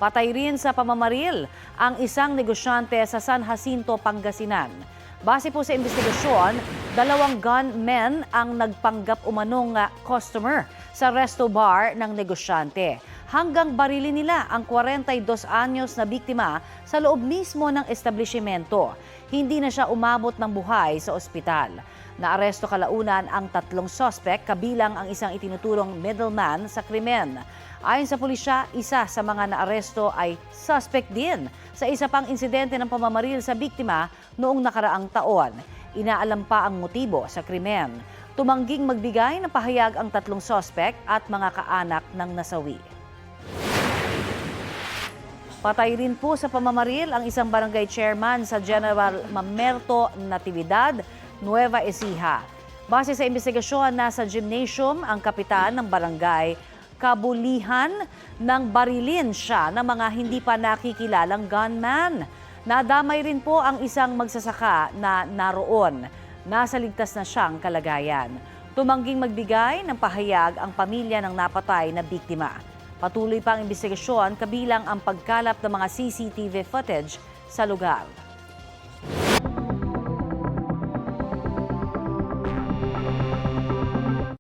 Patay rin sa pamamaril ang isang negosyante sa San Jacinto, Pangasinan. Base po sa investigasyon, 2 gunmen ang nagpanggap umanong customer sa resto bar ng negosyante. Hanggang barilin nila ang 42 anyos na biktima sa loob mismo ng establishmento. Hindi na siya umabot ng buhay sa ospital. Naaresto kalaunan ang 3 suspect kabilang ang isang itinuturong middleman sa krimen. Ayon sa pulisya, isa sa mga naaresto ay suspect din sa isa pang insidente ng pamamaril sa biktima noong nakaraang taon. Inaalam pa ang motibo sa krimen. Tumangging magbigay ng pahayag ang 3 suspect at mga kaanak ng nasawi. Patay rin po sa pamamaril ang isang barangay chairman sa General Mamerto Natividad, Nueva Ecija. Base sa investigasyon, nasa gymnasium ang kapitan ng barangay. Kabulihan ng barilin siya ng mga hindi pa nakikilalang gunman. Nadamay rin po ang isang magsasaka na naroon. Nasa ligtas na siyang kalagayan. Tumangging magbigay ng pahayag ang pamilya ng napatay na biktima. Patuloy pa ang investigasyon kabilang ang pagkalap ng mga CCTV footage sa lugar.